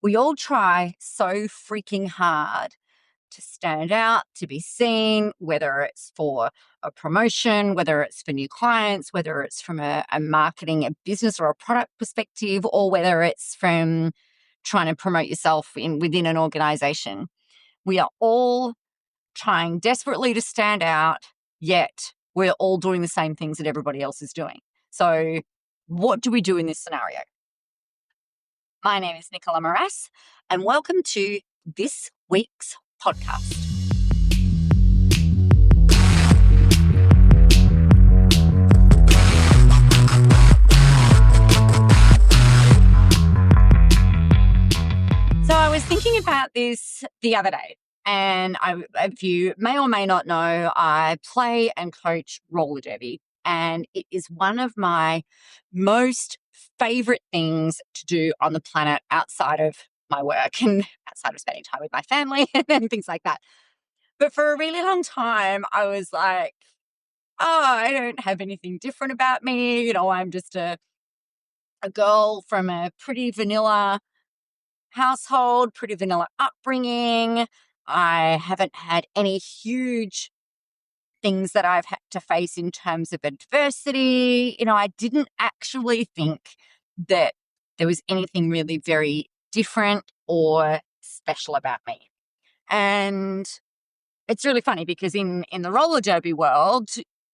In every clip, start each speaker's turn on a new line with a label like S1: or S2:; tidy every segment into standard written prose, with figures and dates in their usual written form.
S1: We all try so freaking hard to stand out, to be seen, whether it's for a promotion, whether it's for new clients, whether it's from a marketing, a business, or a product perspective, or whether it's from trying to promote yourself within an organization. We are all trying desperately to stand out, yet we're all doing the same things that everybody else is doing. So, what do we do in this scenario? My name is Nicola Morass, and welcome to this week's podcast. So I was thinking about this the other day, and if you may or may not know, I play and coach roller derby, and it is one of my most favorite things to do on the planet outside of my work and outside of spending time with my family and things like that. But for a really long time, I was like, oh, I don't have anything different about me. I'm just a girl from a pretty vanilla household, pretty vanilla upbringing. I haven't had any huge things that I've had to face in terms of adversity. I didn't actually think that there was anything really very different or special about me. And it's really funny because in the roller derby world,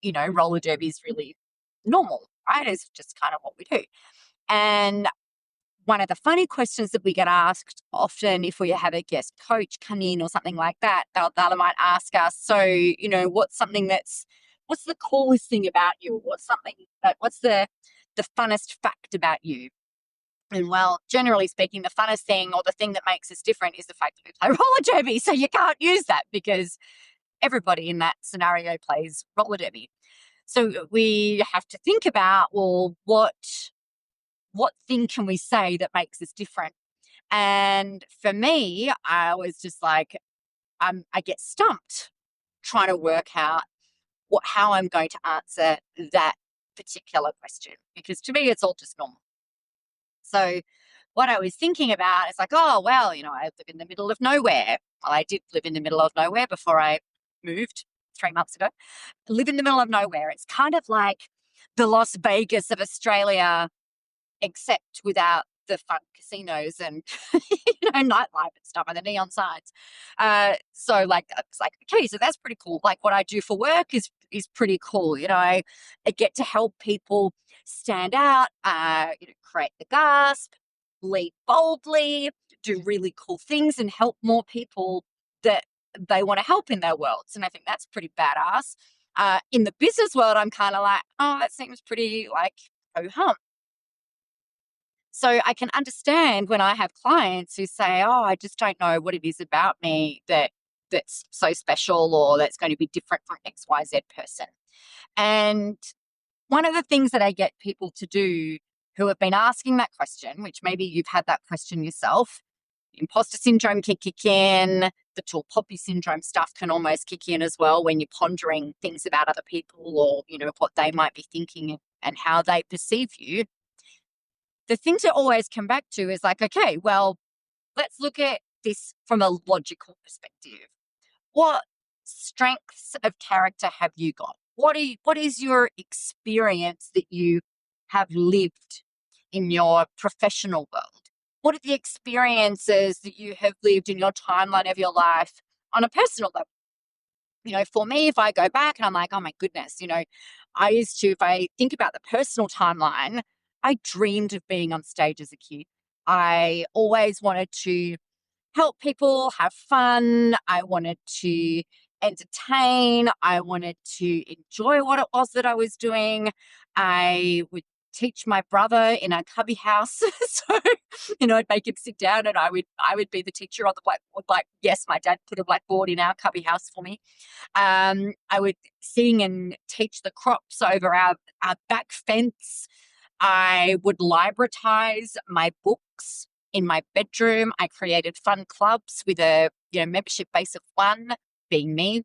S1: roller derby is really normal, right? It's just kind of what we do. And one of the funny questions that we get asked often if we have a guest coach come in or something like that, they might ask us, so, what's the coolest thing about you? What's the funnest fact about you? And well, generally speaking, the funnest thing or the thing that makes us different is the fact that we play roller derby. So you can't use that because everybody in that scenario plays roller derby. So we have to think about, well, what thing can we say that makes us different? And for me, I was just like, I get stumped trying to work out how I'm going to answer that particular question, because to me, it's all just normal. So what I was thinking about is like, oh, well, I live in the middle of nowhere. Well, I did live in the middle of nowhere before I moved 3 months ago. I live in the middle of nowhere. It's kind of like the Las Vegas of Australia, except without the fun casinos and nightlife and stuff and the neon signs. So like it's like, okay, so that's pretty cool. Like what I do for work is pretty cool. I get to help people stand out, create the gasp, lead boldly, do really cool things and help more people that they want to help in their worlds. And I think that's pretty badass. In the business world, I'm kind of like, oh, that seems pretty like ho-hum. So I can understand when I have clients who say, oh, I just don't know what it is about me that's so special or that's going to be different from XYZ person. And one of the things that I get people to do who have been asking that question, which maybe you've had that question yourself, imposter syndrome can kick in, the tall poppy syndrome stuff can almost kick in as well when you're pondering things about other people or, what they might be thinking and how they perceive you. The thing to always come back to is like, okay, well, let's look at this from a logical perspective. What strengths of character have you got? What is your experience that you have lived in your professional world? What are the experiences that you have lived in your timeline of your life on a personal level? For me, if I go back and I'm like, oh my goodness, I used to, if I think about the personal timeline, I dreamed of being on stage as a kid. I always wanted to help people have fun. I wanted to entertain. I wanted to enjoy what it was that I was doing. I would teach my brother in a cubby house. So, I'd make him sit down and I would be the teacher on the blackboard. Like, yes, my dad put a blackboard in our cubby house for me. I would sing and teach the crops over our back fence. I would librarize my books in my bedroom. I created fun clubs with a membership base of one, being me.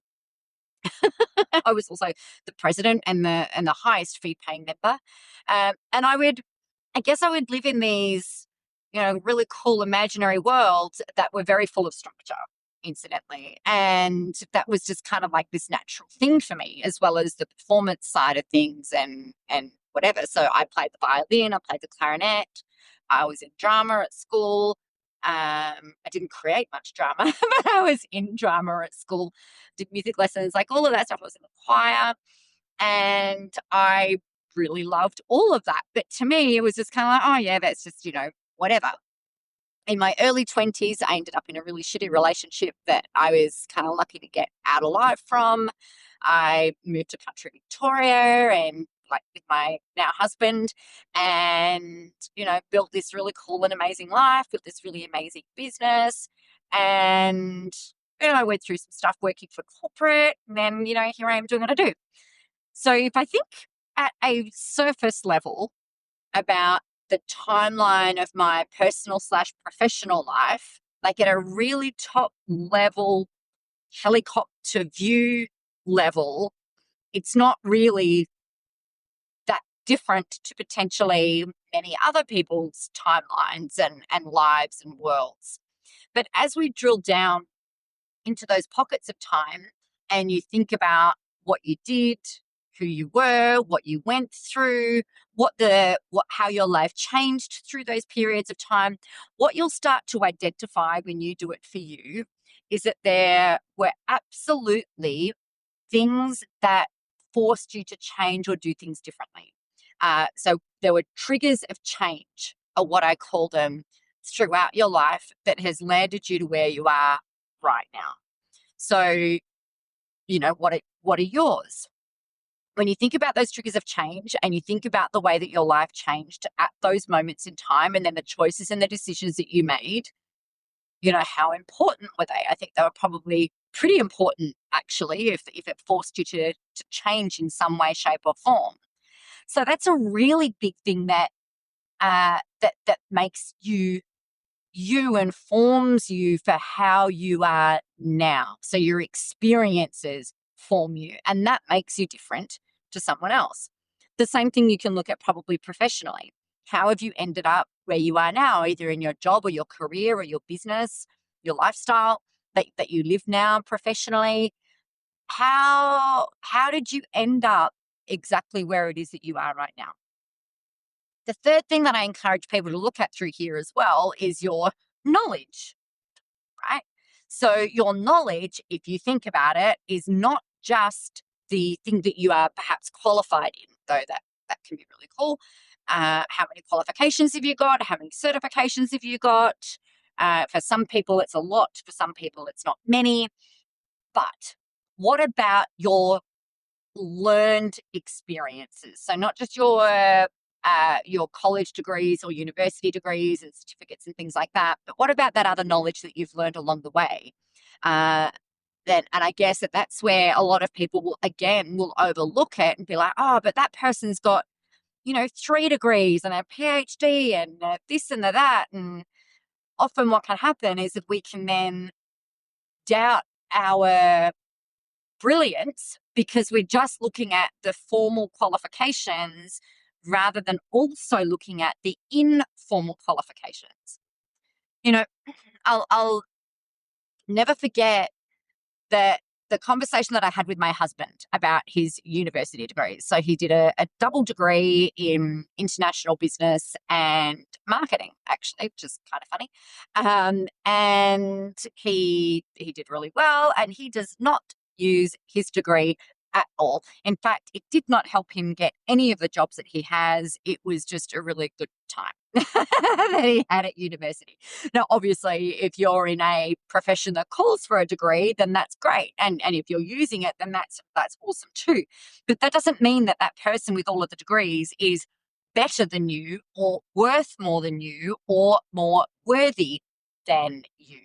S1: I was also the president and the highest fee paying member. And I guess I would live in these really cool imaginary worlds that were very full of structure, incidentally. And that was just kind of like this natural thing for me, as well as the performance side of things and whatever. So I played the violin, I played the clarinet, I was in drama at school. I didn't create much drama, but I was in drama at school, did music lessons, like all of that stuff. I was in the choir, and I really loved all of that. But to me, it was just kind of like, oh, yeah, that's just, whatever. In my early 20s, I ended up in a really shitty relationship that I was kind of lucky to get out alive from. I moved to country Victoria and like with my now husband and, built this really cool and amazing life, built this really amazing business. And, I went through some stuff working for corporate and then, here I am doing what I do. So if I think at a surface level about the timeline of my personal / professional life, like at a really top level helicopter view level, it's not really that different to potentially many other people's timelines and lives and worlds. But as we drill down into those pockets of time and you think about what you did, who you were, what you went through, how your life changed through those periods of time, what you'll start to identify when you do it for you is that there were absolutely things that forced you to change or do things differently. So there were triggers of change, or what I call them, throughout your life that has landed you to where you are right now. So, what are yours? When you think about those triggers of change and you think about the way that your life changed at those moments in time and then the choices and the decisions that you made, how important were they? I think they were probably pretty important, actually, if it forced you to change in some way, shape, or form. So that's a really big thing that that makes you and forms you for how you are now. So your experiences form you, and that makes you different to someone else. The same thing you can look at probably professionally. How have you ended up where you are now, either in your job or your career or your business, your lifestyle that you live now professionally? How did you end up exactly where it is that you are right now? The third thing that I encourage people to look at through here as well is your knowledge, right? So, your knowledge, if you think about it, is not just the thing that you are perhaps qualified in, though that can be really cool. How many qualifications have you got? How many certifications have you got? For some people, it's a lot. For some people, it's not many. But what about your learned experiences? So not just your college degrees or university degrees and certificates and things like that, but what about that other knowledge that you've learned along the way? And I guess that's where a lot of people will overlook it and be like, oh, but that person's got 3 degrees and a PhD and this and that. And often what can happen is that we can then doubt our brilliance because we're just looking at the formal qualifications rather than also looking at the informal qualifications. You know, I'll never forget the conversation that I had with my husband about his university degrees. So he did a double degree in international business and marketing, actually, which is kind of funny. And he did really well, and he does not use his degree at all. In fact, it did not help him get any of the jobs that he has. It was just a really good time that he had at university. Now, obviously, if you're in a profession that calls for a degree, then that's great. And if you're using it, then that's awesome too. But that doesn't mean that that person with all of the degrees is better than you or worth more than you or more worthy than you.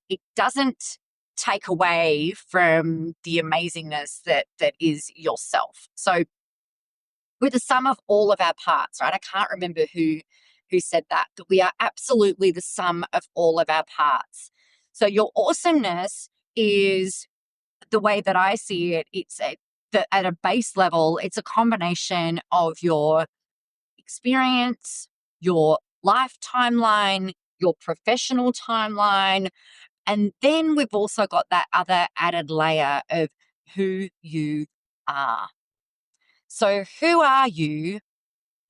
S1: It doesn't take away from the amazingness that is yourself. So we're the sum of all of our parts, right? I can't remember who said that we are absolutely the sum of all of our parts. So your awesomeness is, the way that I see it, at a base level, it's a combination of your experience, your life timeline, your professional timeline. And then we've also got that other added layer of who you are. So, who are you,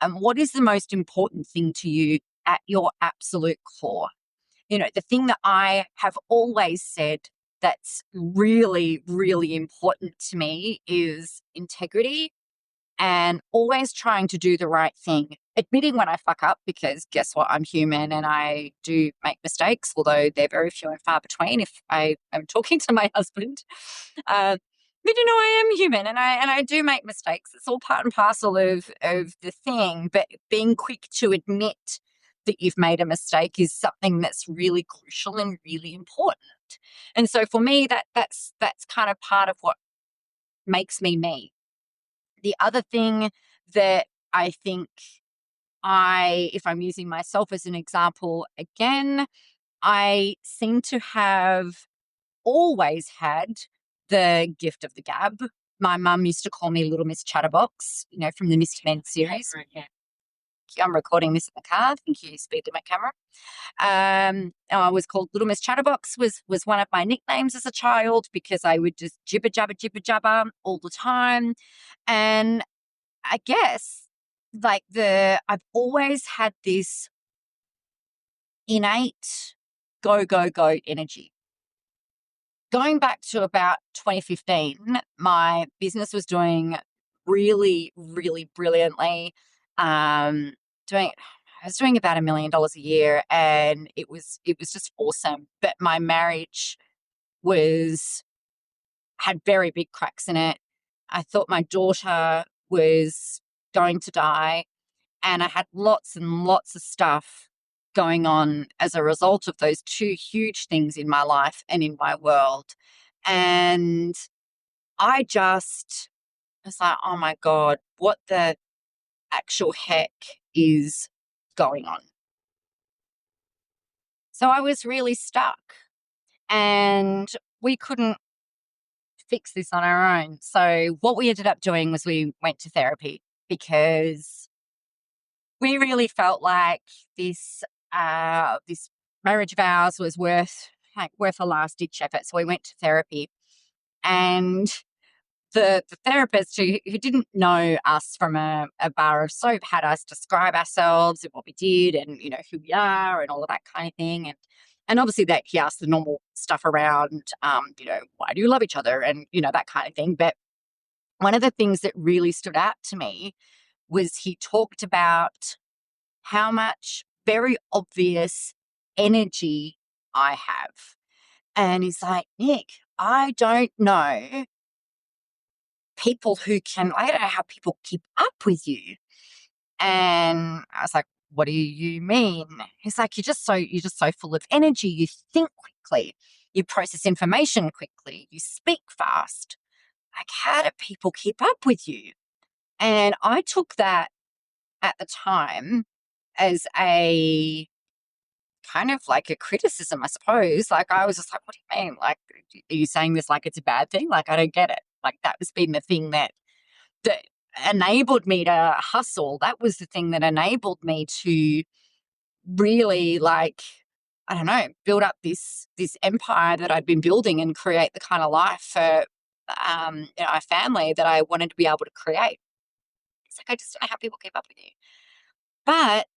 S1: and what is the most important thing to you at your absolute core? The thing that I have always said that's really, really important to me is integrity and always trying to do the right thing, admitting when I fuck up, because guess what? I'm human and I do make mistakes, although they're very few and far between if I am talking to my husband. But I am human and I do make mistakes. It's all part and parcel of the thing. But being quick to admit that you've made a mistake is something that's really crucial and really important. And so for me, that's kind of part of what makes me me. The other thing that I think if I'm using myself as an example again, I seem to have always had the gift of the gab. My mum used to call me Little Miss Chatterbox, from the Miss Men series. I'm recording this in the car. Thank you, speed limit camera. I was called Little Miss Chatterbox, was one of my nicknames as a child, because I would just jibber jabber all the time. And I guess I've always had this innate go, go, go energy. Going back to about 2015, my business was doing really, really brilliantly. I was doing about $1 million a year, and it was just awesome. But my marriage had very big cracks in it. I thought my daughter was going to die, and I had lots and lots of stuff going on as a result of those two huge things in my life and in my world. And I just was like, oh my God, what the actual heck is going on? So I was really stuck, and we couldn't fix this on our own. So what we ended up doing was we went to therapy, because we really felt like this marriage vows was worth a last ditch effort. So we went to therapy, and the therapist who didn't know us from a bar of soap had us describe ourselves and what we did, and who we are and all of that kind of thing. And obviously that he asked the normal stuff around, why do you love each other, and that kind of thing. But one of the things that really stood out to me was he talked about how much very obvious energy I have. And he's like, Nick, I don't know I don't know how people keep up with you. And I was like, what do you mean? He's like, you're just so full of energy. You think quickly, you process information quickly, you speak fast. Like, how do people keep up with you? And I took that at the time as a kind of like a criticism, I suppose. Like, I was just like, what do you mean? Like, are you saying this like it's a bad thing? Like, I don't get it. Like, that was been the thing that enabled me to hustle. That was the thing that enabled me to really, I don't know, build up this empire that I'd been building and create the kind of life for a family that I wanted to be able to create. It's like, I just don't know how people keep up with you. But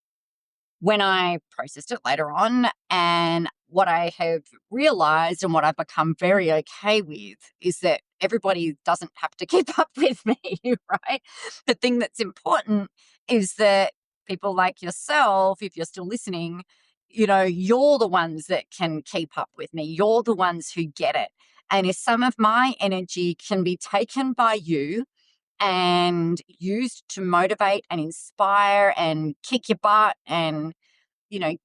S1: when I processed it later on, and what I have realized and what I've become very okay with is that everybody doesn't have to keep up with me, right? The thing that's important is that people like yourself, if you're still listening, you're the ones that can keep up with me. You're the ones who get it. And if some of my energy can be taken by you and used to motivate and inspire and kick your butt and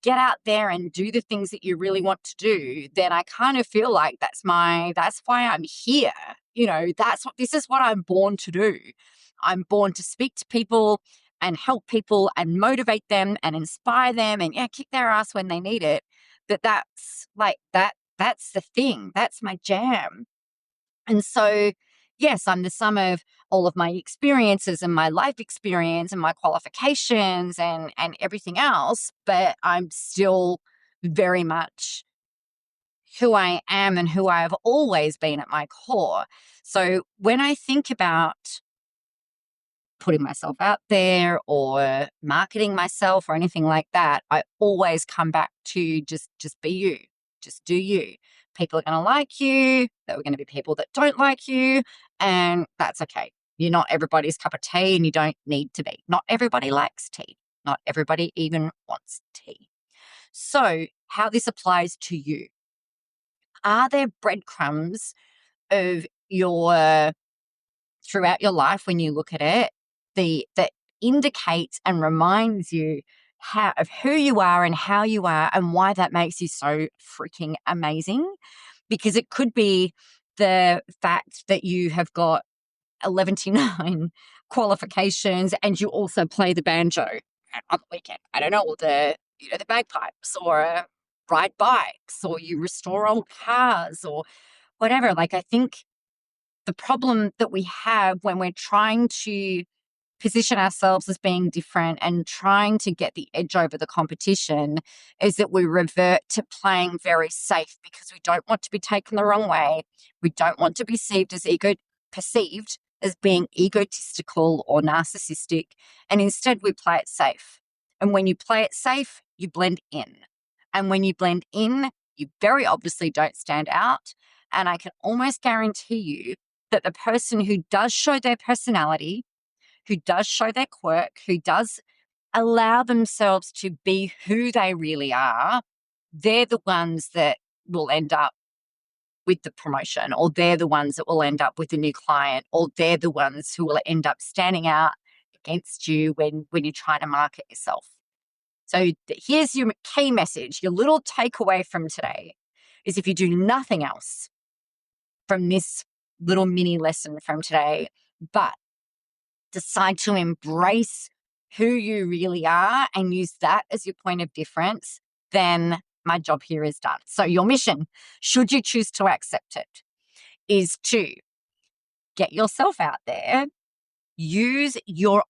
S1: get out there and do the things that you really want to do, then I kind of feel like that's why I'm here. This is what I'm born to do. I'm born to speak to people and help people and motivate them and inspire them and kick their ass when they need it. That's the thing. That's my jam. And so yes, I'm the sum of all of my experiences and my life experience and my qualifications and everything else, but I'm still very much who I am and who I've always been at my core. So when I think about putting myself out there or marketing myself or anything like that, I always come back to just be you. Just do you. People are going to like you. There are going to be people that don't like you, and that's okay. You're not everybody's cup of tea, and you don't need to be. Not everybody likes tea. Not everybody even wants tea. So, how this applies to you. Are there breadcrumbs of your throughout your life when you look at it, that indicates and reminds you how of who you are and how you are and why that makes you so freaking amazing? Because it could be the fact that you have got 11 qualifications and you also play the banjo on the weekend. I don't know, or the bagpipes, or ride bikes, or you restore old cars, or whatever. Like, I think the problem that we have when we're trying to position ourselves as being different and trying to get the edge over the competition is that we revert to playing very safe because we don't want to be taken the wrong way. We don't want to be perceived as being egotistical or narcissistic. And instead we play it safe. And when you play it safe, you blend in. And when you blend in, you very obviously don't stand out. And I can almost guarantee you that the person who does show their personality, who does show their quirk, who does allow themselves to be who they really are, they're the ones that will end up with the promotion, or they're the ones that will end up with a new client, or they're the ones who will end up standing out against you when you're trying to market yourself. So here's your key message, your little takeaway from today is, if you do nothing else from this little mini lesson from today, but decide to embrace who you really are and use that as your point of difference, then my job here is done. So your mission, should you choose to accept it, is to get yourself out there, use your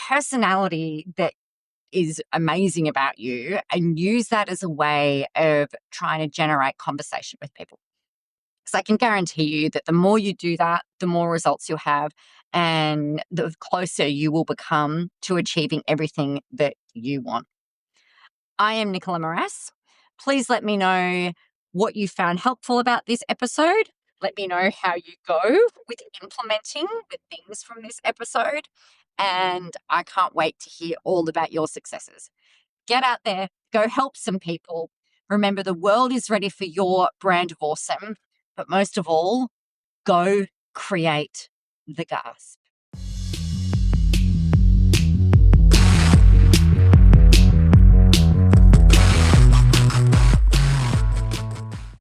S1: personality that is amazing about you, and use that as a way of trying to generate conversation with people. Because I can guarantee you that the more you do that, the more results you'll have, and the closer you will become to achieving everything that you want. I am Nicola Morass. Please let me know what you found helpful about this episode. Let me know how you go with implementing the things from this episode. And I can't wait to hear all about your successes. Get out there, go help some people. Remember, the world is ready for your brand of awesome. But most of all, go create the gas.